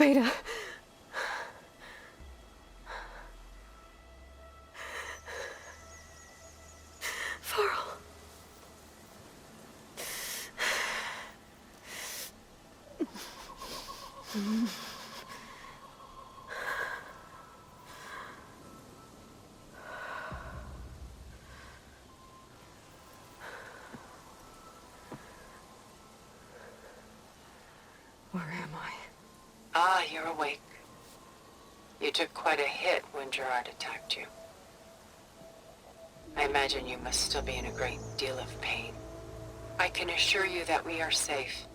Beta. Varl. Where am I? Ah, you're awake. You took quite a hit when Gerard attacked you. I imagine you must still be in a great deal of pain. I can assure you that we are safe.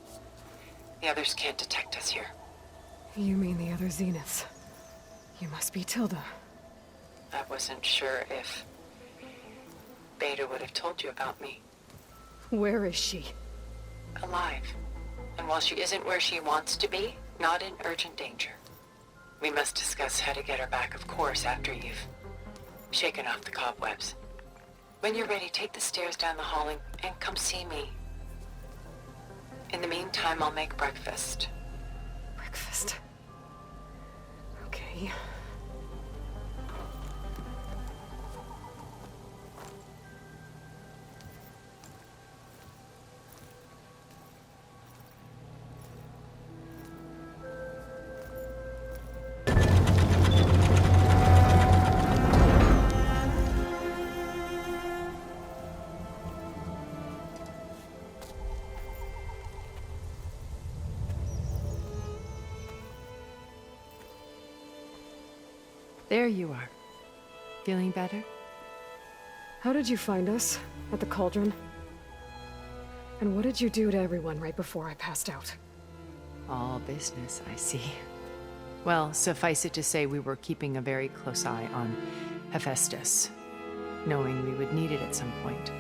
The others can't detect us here. You mean the other Zeniths? You must be Tilda. I wasn't sure if Beta would have told you about me. Where is she? Alive. And while she isn't where she wants to be, not in urgent danger. We must discuss how to get her back, of course, after you've shaken off the cobwebs. When you're ready, take the stairs down the hall and come see me. In the meantime, I'll make breakfast. Breakfast. Okay. There you are. Feeling better? How did you find us? At the cauldron? And what did you do to everyone right before I passed out? All business, I see. Well, suffice it to say we were keeping a very close eye on Hephaestus, knowing we would need it at some point.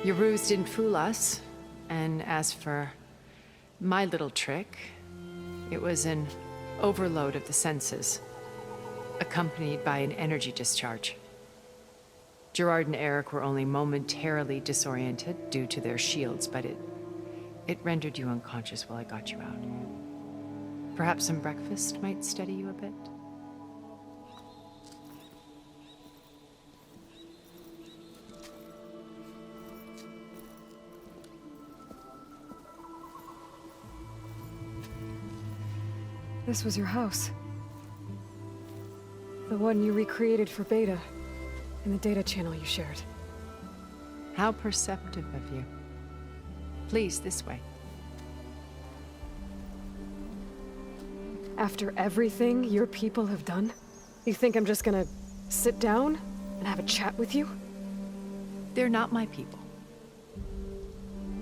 Your ruse didn't fool us, and as for my little trick, it was an overload of the senses, accompanied by an energy discharge. Gerard and Eric were only momentarily disoriented due to their shields, but it rendered you unconscious while I got you out. Perhaps some breakfast might steady you a bit? This was your house. The one you recreated for Beta, in the data channel you shared. How perceptive of you. Please, this way. After everything your people have done, you think I'm just gonna sit down and have a chat with you? They're not my people.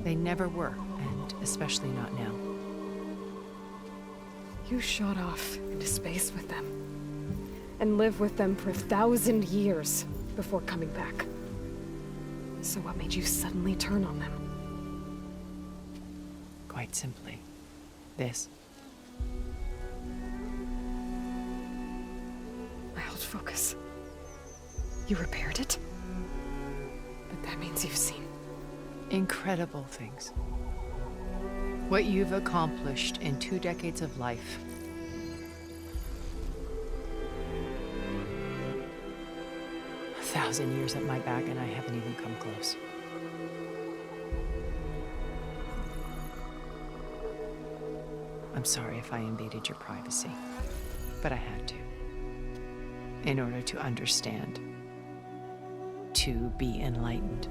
They never were, and especially not now. You shot off into space with them, and lived with them for 1,000 years before coming back. So what made you suddenly turn on them? Quite simply, this. My old focus. You repaired it? But that means you've seen... Incredible things. What you've accomplished in 2 decades of life. A 1,000 years at my back and I haven't even come close. I'm sorry if I invaded your privacy, but I had to. In order to understand. To be enlightened.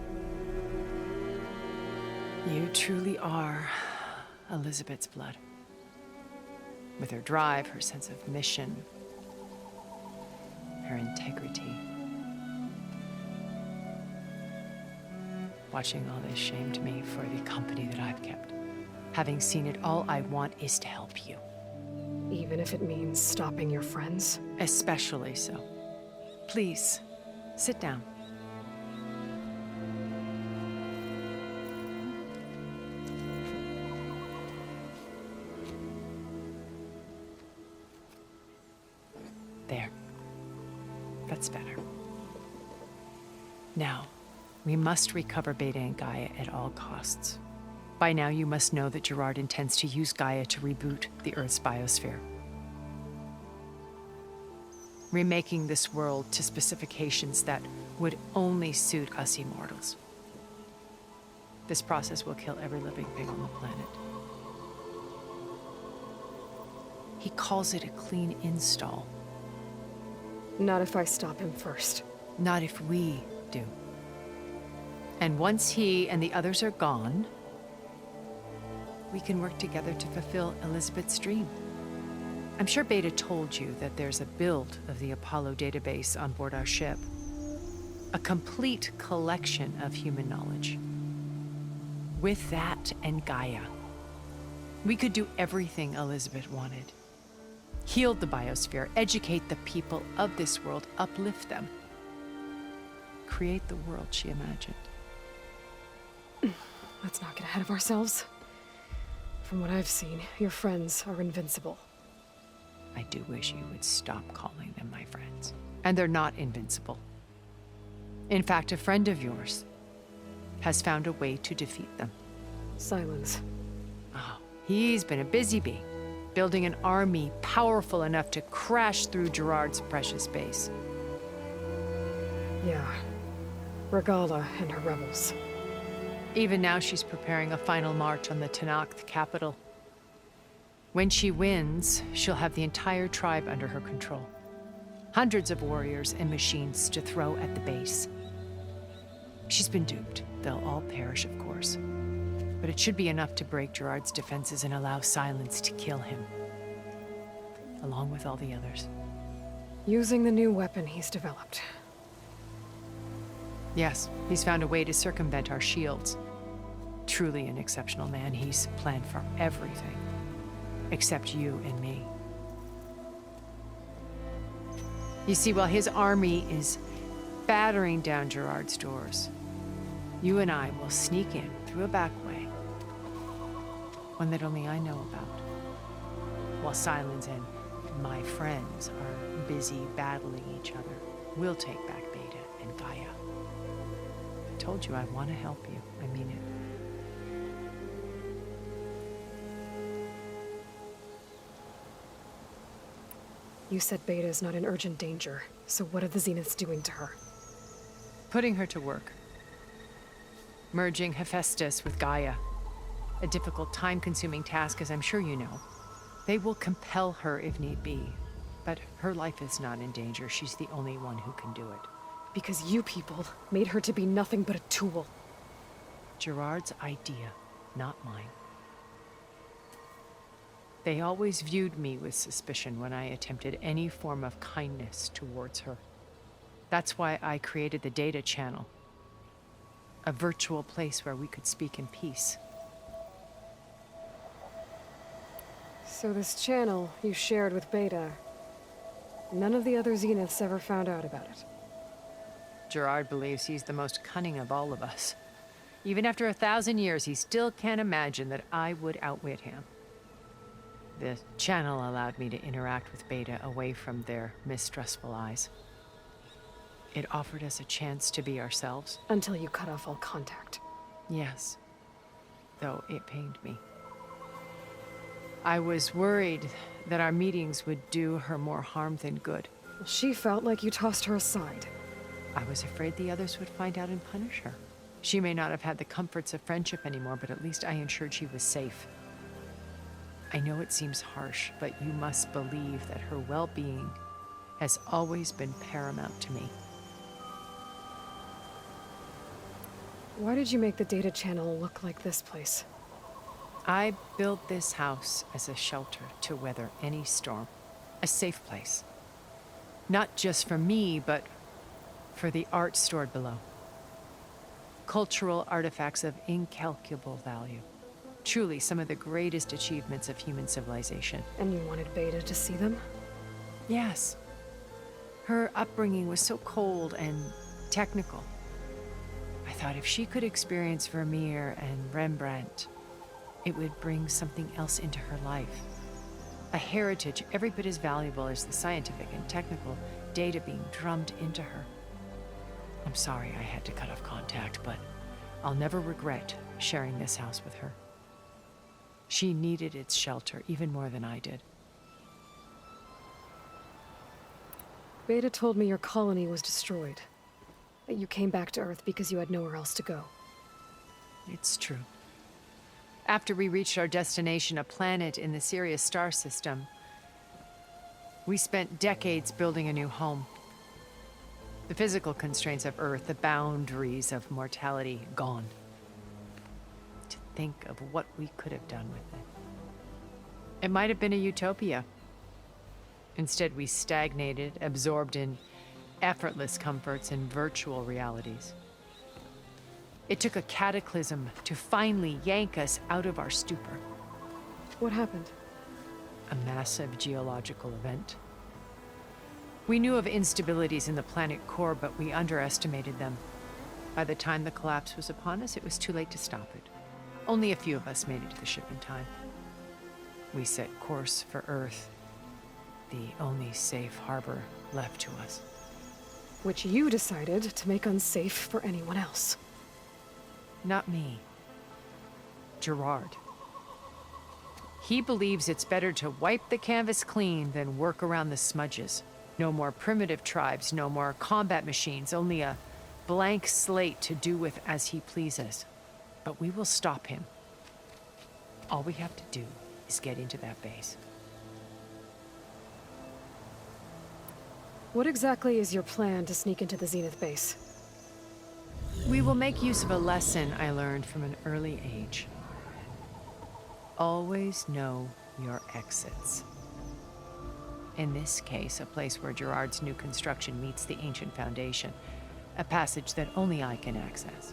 You truly are Elizabeth's blood. With her drive, her sense of mission, her integrity. Watching all this shamed me for the company that I've kept. Having seen it, all I want is to help you. Even if it means stopping your friends? Especially so. Please, sit down. There. That's better. Now, we must recover Beta and Gaia at all costs. By now, you must know that Gerard intends to use Gaia to reboot the Earth's biosphere. remaking this world to specifications that would only suit us immortals. This process will kill every living thing on the planet. He calls it a clean install. Not if I stop him first. Not if we do. And once he and the others are gone, we can work together to fulfill Elizabeth's dream. I'm sure Beta told you that there's a build of the Apollo database on board our ship. A complete collection of human knowledge. With that and Gaia, we could do everything Elizabeth wanted. Heal the biosphere, educate the people of this world, uplift them. Create the world she imagined. Let's not get ahead of ourselves. From what I've seen, your friends are invincible. I do wish you would stop calling them my friends. And they're not invincible. In fact, a friend of yours has found a way to defeat them. Silence. Oh, he's been a busy bee, building an army powerful enough to crash through Gerard's precious base. Yeah. Regala and her rebels. Even now, she's preparing a final march on the Tenakth capital. When she wins, she'll have the entire tribe under her control. Hundreds of warriors and machines to throw at the base. She's been duped. They'll all perish, of course. But it should be enough to break Gerard's defenses and allow Silence to kill him. Along with all the others. Using the new weapon he's developed. Yes, he's found a way to circumvent our shields. Truly an exceptional man. He's planned for everything. Except you and me. You see, while his army is battering down Gerard's doors, you and I will sneak in through a back way. One that only I know about. While Silence and my friends are busy battling each other, we'll take back Beta and Gaia. I told you I want to help you. I mean it. You said Beta is not in urgent danger, so what are the Zeniths doing to her? Putting her to work. Merging Hephaestus with Gaia. A difficult, time-consuming task, as I'm sure you know. They will compel her if need be. But her life is not in danger. She's the only one who can do it. Because you people made her to be nothing but a tool. Gerard's idea, not mine. They always viewed me with suspicion when I attempted any form of kindness towards her. That's why I created the data channel. A virtual place where we could speak in peace. So this channel you shared with Beta, none of the other Zeniths ever found out about it. Gerard believes he's the most cunning of all of us. Even after 1,000 years, he still can't imagine that I would outwit him. The channel allowed me to interact with Beta away from their mistrustful eyes. It offered us a chance to be ourselves. Until you cut off all contact. Yes, though it pained me. I was worried that our meetings would do her more harm than good. She felt like you tossed her aside. I was afraid the others would find out and punish her. She may not have had the comforts of friendship anymore, but at least I ensured she was safe. I know it seems harsh, but you must believe that her well-being has always been paramount to me. Why did you make the data channel look like this place? I built this house as a shelter to weather any storm. A safe place. Not just for me, but for the art stored below. Cultural artifacts of incalculable value. Truly some of the greatest achievements of human civilization. And you wanted Beta to see them? Yes. Her upbringing was so cold and technical. I thought if she could experience Vermeer and Rembrandt, it would bring something else into her life. A heritage every bit as valuable as the scientific and technical data being drummed into her. I'm sorry I had to cut off contact, but I'll never regret sharing this house with her. She needed its shelter even more than I did. Beta told me your colony was destroyed. That you came back to Earth because you had nowhere else to go. It's true. After we reached our destination, a planet in the Sirius star system, we spent decades building a new home. The physical constraints of Earth, the boundaries of mortality, gone. To think of what we could have done with it. It might have been a utopia. Instead, we stagnated, absorbed in effortless comforts and virtual realities. It took a cataclysm to finally yank us out of our stupor. What happened? A massive geological event. We knew of instabilities in the planet core, but we underestimated them. By the time the collapse was upon us, it was too late to stop it. Only a few of us made it to the ship in time. We set course for Earth, the only safe harbor left to us. Which you decided to make unsafe for anyone else. Not me. Gerard. He believes it's better to wipe the canvas clean than work around the smudges. No more primitive tribes, no more combat machines, only a blank slate to do with as he pleases. But we will stop him. All we have to do is get into that base. What exactly is your plan to sneak into the Zenith base? We will make use of a lesson I learned from an early age. Always know your exits. In this case, a place where Gerard's new construction meets the ancient foundation, a passage that only I can access.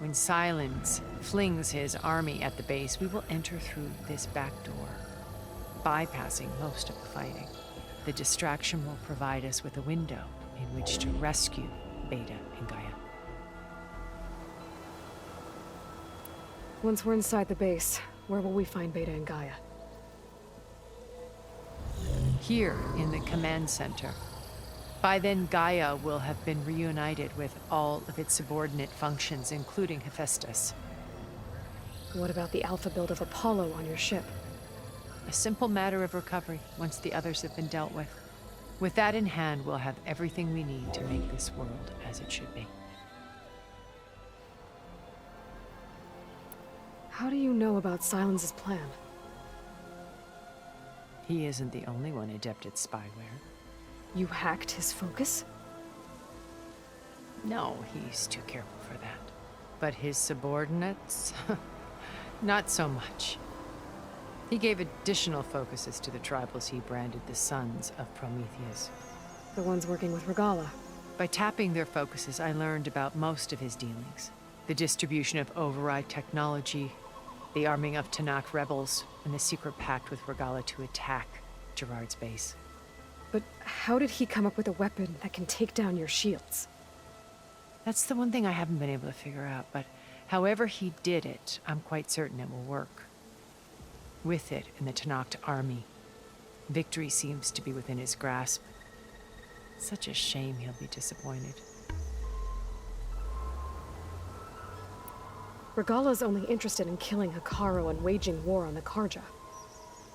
When Silence flings his army at the base, we will enter through this back door, bypassing most of the fighting. The distraction will provide us with a window in which to rescue Beta and Gaia. Once we're inside the base, where will we find Beta and Gaia? Here in the command center. By then, Gaia will have been reunited with all of its subordinate functions, including Hephaestus. What about the alpha build of Apollo on your ship? A simple matter of recovery once the others have been dealt with. With that in hand, we'll have everything we need to make this world as it should be. How do you know about Silence's plan? He isn't the only one adept at spyware. You hacked his focus? No, he's too careful for that. But his subordinates? Not so much. He gave additional focuses to the tribals he branded the Sons of Prometheus. The ones working with Regala. By tapping their focuses, I learned about most of his dealings. The distribution of override technology, the arming of Tanakh rebels, and the secret pact with Regala to attack Gerard's base. But how did he come up with a weapon that can take down your shields? That's the one thing I haven't been able to figure out, but however he did it, I'm quite certain it will work. With it and the Tanakh army, victory seems to be within his grasp. Such a shame he'll be disappointed. Regala's only interested in killing Hekarro and waging war on the Karja.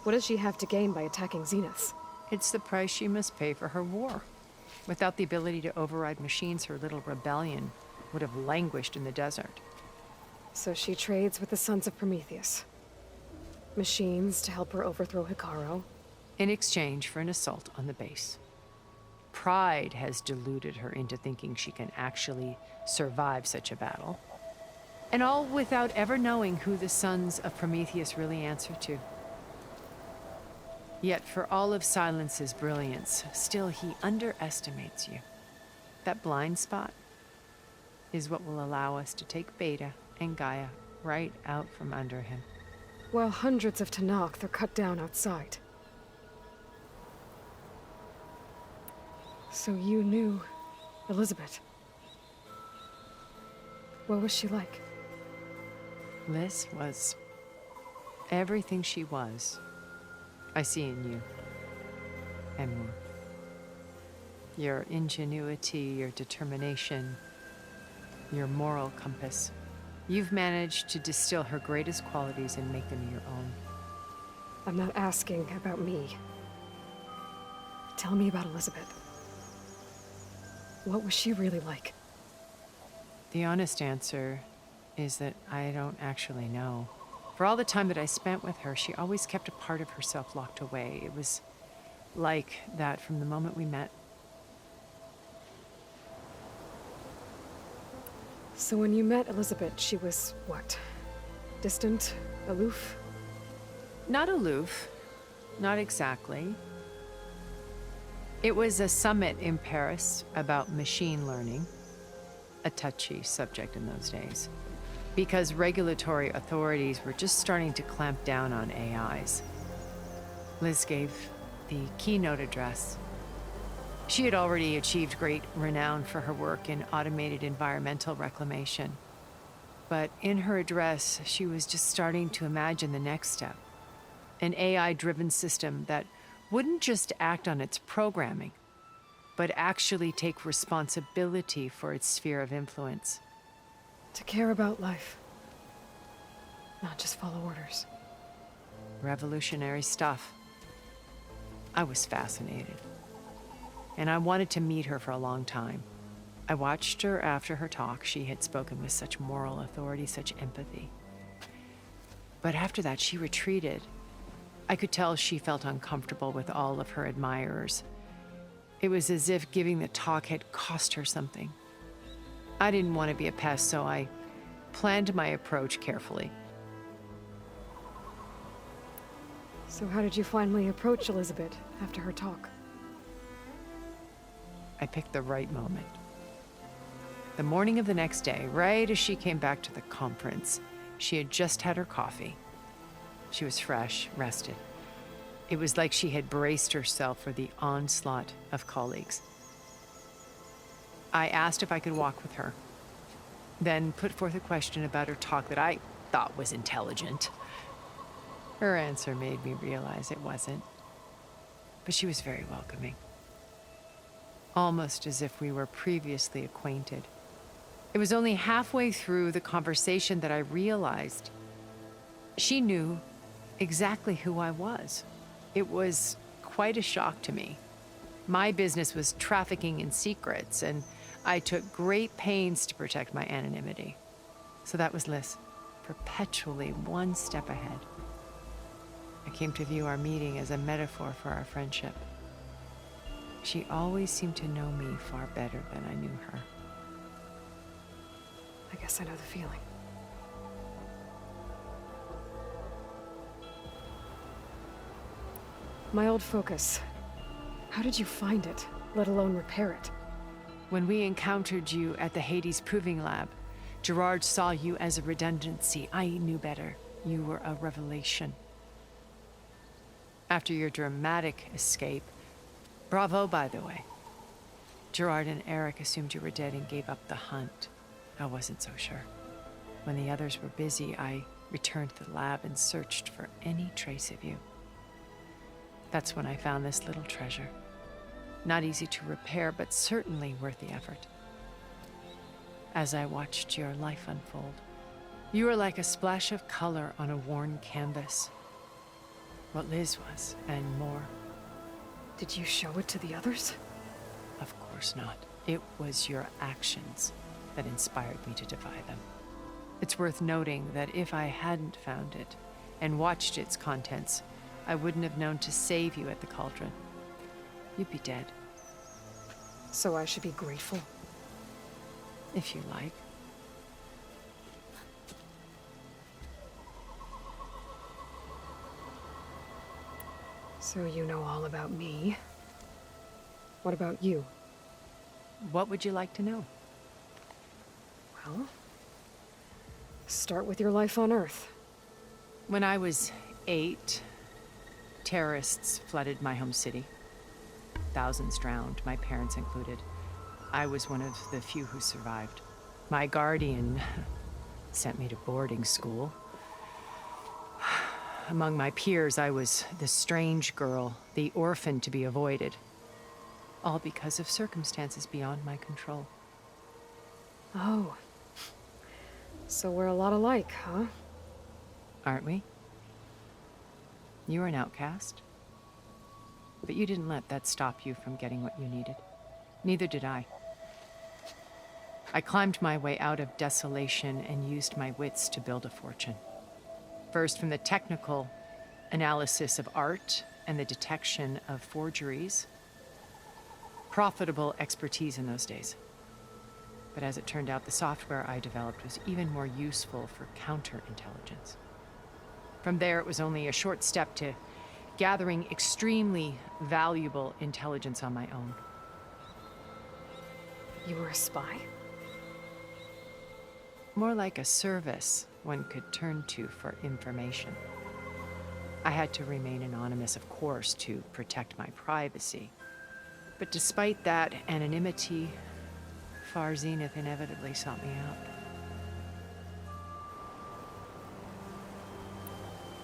What does she have to gain by attacking Zeniths? It's the price she must pay for her war. Without the ability to override machines, her little rebellion would have languished in the desert. So she trades with the Sons of Prometheus. Machines to help her overthrow Hekarro. In exchange for an assault on the base. Pride has deluded her into thinking she can actually survive such a battle. And all without ever knowing who the Sons of Prometheus really answer to. Yet for all of Silence's brilliance, still he underestimates you. That blind spot is what will allow us to take Beta and Gaia right out from under him. While hundreds of Tanakh are cut down outside. So you knew Elizabeth. What was she like? Liz was everything she was. I see in you. And more. Your ingenuity, your determination, your moral compass. You've managed to distill her greatest qualities and make them your own. I'm not asking about me. Tell me about Elizabeth. What was she really like? The honest answer is that I don't actually know. For all the time that I spent with her, she always kept a part of herself locked away. It was like that from the moment we met. So when you met Elizabeth, she was what? Distant? Aloof? Not aloof. Not exactly. It was a summit in Paris about machine learning, a touchy subject in those days, because regulatory authorities were just starting to clamp down on AIs. Liz gave the keynote address. She had already achieved great renown for her work in automated environmental reclamation. But in her address, she was just starting to imagine the next step. An AI-driven system that wouldn't just act on its programming, but actually take responsibility for its sphere of influence. To care about life. Not just follow orders. Revolutionary stuff. I was fascinated. And I wanted to meet her for a long time. I watched her after her talk. She had spoken with such moral authority, such empathy. But after that, she retreated. I could tell she felt uncomfortable with all of her admirers. It was as if giving the talk had cost her something. I didn't want to be a pest, so I planned my approach carefully. So how did you finally approach Elizabeth after her talk? I picked the right moment. The morning of the next day, right as she came back to the conference, she had just had her coffee. She was fresh, rested. It was like she had braced herself for the onslaught of colleagues. I asked if I could walk with her, then put forth a question about her talk that I thought was intelligent. Her answer made me realize it wasn't, but she was very welcoming. Almost as if we were previously acquainted. It was only halfway through the conversation that I realized she knew exactly who I was. It was quite a shock to me. My business was trafficking in secrets, and I took great pains to protect my anonymity. So that was Liz, perpetually one step ahead. I came to view our meeting as a metaphor for our friendship. She always seemed to know me far better than I knew her. I guess I know the feeling. My old focus. How did you find it, let alone repair it? When we encountered you at the Hades Proving Lab, Gerard saw you as a redundancy. I knew better. You were a revelation. After your dramatic escape, bravo, by the way. Gerard and Eric assumed you were dead and gave up the hunt. I wasn't so sure. When the others were busy, I returned to the lab and searched for any trace of you. That's when I found this little treasure. Not easy to repair, but certainly worth the effort. As I watched your life unfold, you were like a splash of color on a worn canvas. What Liz was, and more. Did you show it to the others? Of course not. It was your actions that inspired me to defy them. It's worth noting that if I hadn't found it and watched its contents, I wouldn't have known to save you at the cauldron. You'd be dead. So I should be grateful? If you like. So you know all about me. What about you? What would you like to know? Well, start with your life on Earth. When I was 8, terrorists flooded my home city. Thousands drowned, my parents included. I was one of the few who survived. My guardian sent me to boarding school. Among my peers, I was the strange girl, the orphan to be avoided. All because of circumstances beyond my control. Oh. So we're a lot alike, huh? Aren't we? You're an outcast. But you didn't let that stop you from getting what you needed. Neither did I. I climbed my way out of desolation and used my wits to build a fortune. First, from the technical analysis of art and the detection of forgeries. Profitable expertise in those days. But as it turned out, the software I developed was even more useful for counterintelligence. From there, it was only a short step to gathering extremely valuable intelligence on my own. You were a spy? More like a service one could turn to for information. I had to remain anonymous, of course, to protect my privacy. But despite that anonymity, Far Zenith inevitably sought me out.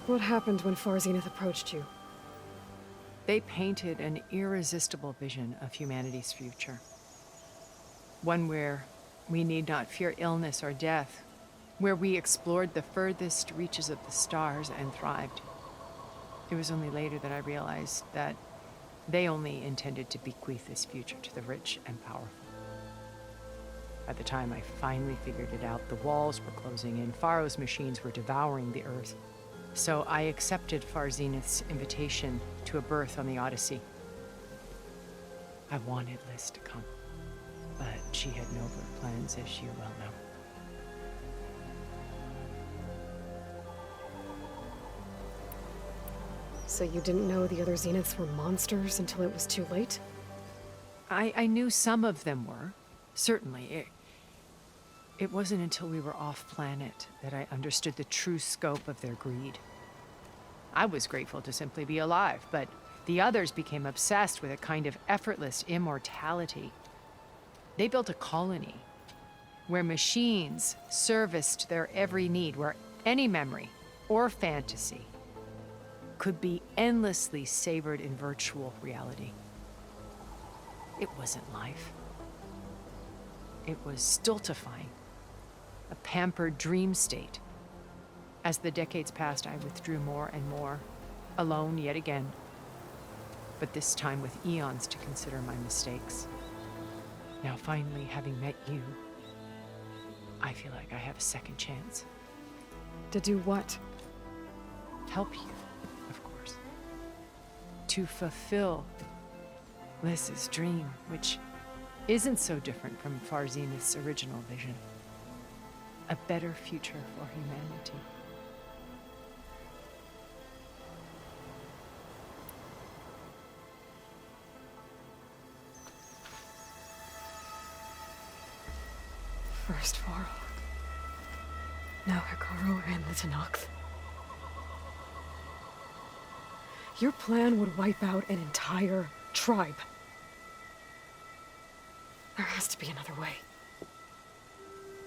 What happened when Far Zenith approached you? They painted an irresistible vision of humanity's future. One where we need not fear illness or death, where we explored the furthest reaches of the stars and thrived. It was only later that I realized that they only intended to bequeath this future to the rich and powerful. By the time I finally figured it out, the walls were closing in, Pharaoh's machines were devouring the earth. So I accepted Far Zenith's invitation to a berth on the Odyssey. I wanted Liz to come, but she had nobler plans, as you well know. So you didn't know the other Zeniths were monsters until it was too late? I knew some of them were, certainly. It wasn't until we were off-planet that I understood the true scope of their greed. I was grateful to simply be alive, but the others became obsessed with a kind of effortless immortality. They built a colony where machines serviced their every need, where any memory or fantasy could be endlessly savored in virtual reality. It wasn't life. It was stultifying, a pampered dream state. As the decades passed, I withdrew more and more, alone yet again, but this time with eons to consider my mistakes. Now, finally, having met you, I feel like I have a second chance. To do what? Help you, of course. To fulfill Liz's dream, which isn't so different from Far Zenith's original vision. A better future for humanity. First Varl. Now Hikaru and the Tenakth. Your plan would wipe out an entire tribe. There has to be another way.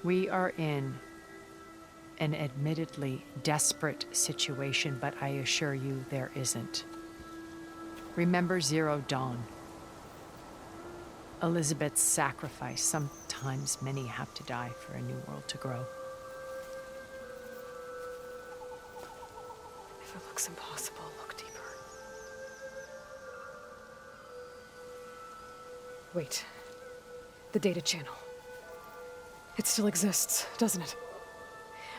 We are in an admittedly desperate situation, but I assure you there isn't. Remember Zero Dawn. Elizabeth's sacrifice. Sometimes many have to die for a new world to grow. If it looks impossible, look deeper. Wait. The data channel. It still exists, doesn't it?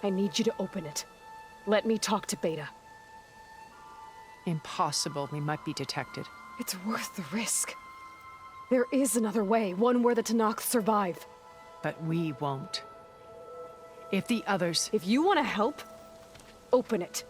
I need you to open it. Let me talk to Beta. Impossible. We might be detected. It's worth the risk. There is another way, one where the Tenakth survive. But we won't. If the others... If you want to help, open it.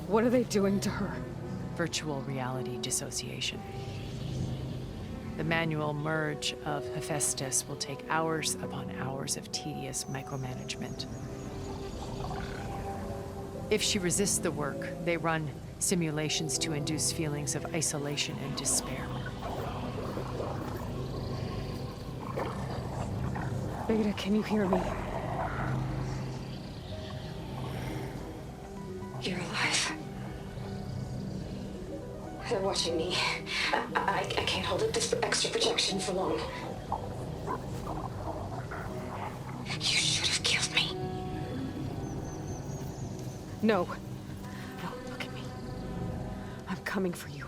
What are they doing to her? Virtual reality dissociation. The manual merge of Hephaestus will take hours upon hours of tedious micromanagement. If she resists the work, they run simulations to induce feelings of isolation and despair. Beta, can you hear me? You're alive. They're watching me. I can't hold up this extra projection for long. You should have killed me. No. No, look at me. I'm coming for you.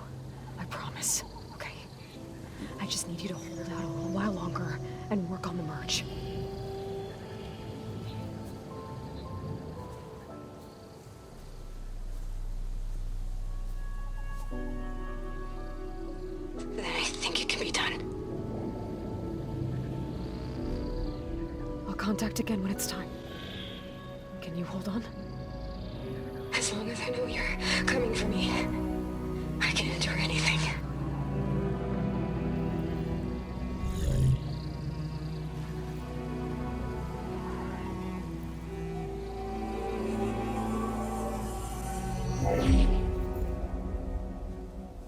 I promise. Okay? I just need you to hold out a little while longer and work on the merge. Then I think it can be done. I'll contact again when it's time. Can you hold on? As long as I know you're coming for me, I can endure anything.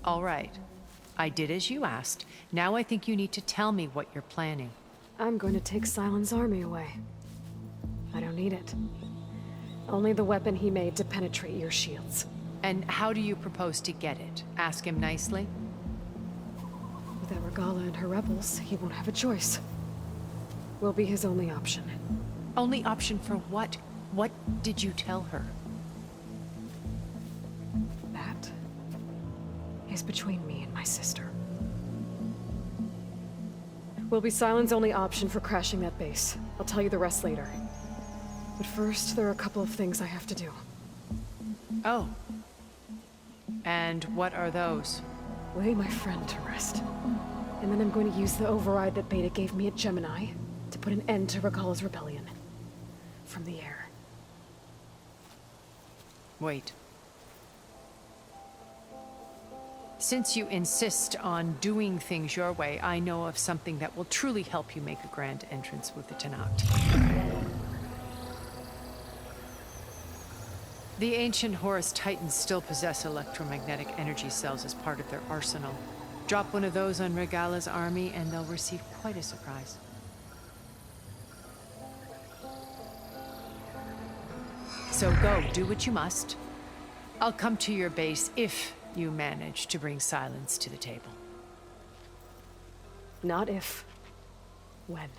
All right. I did as you asked. Now I think you need to tell me what you're planning. I'm going to take Silent's army away. I don't need it. Only the weapon he made to penetrate your shields. And how do you propose to get it? Ask him nicely? With Regala and her rebels, he won't have a choice. We'll be his only option. Only option for what? What did you tell her? That is between me and my sister. Will be Silent's only option for crashing that base. I'll tell you the rest later. But first, there are a couple of things I have to do. Oh. And what are those? Lay my friend to rest. And then I'm going to use the override that Beta gave me at Gemini to put an end to Regala's rebellion. From the air. Wait. Since you insist on doing things your way, I know of something that will truly help you make a grand entrance with the Tenakth. The ancient Horus Titans still possess electromagnetic energy cells as part of their arsenal. Drop one of those on Regala's army and they'll receive quite a surprise. So go, do what you must. I'll come to your base if you manage to bring silence to the table. Not if. When.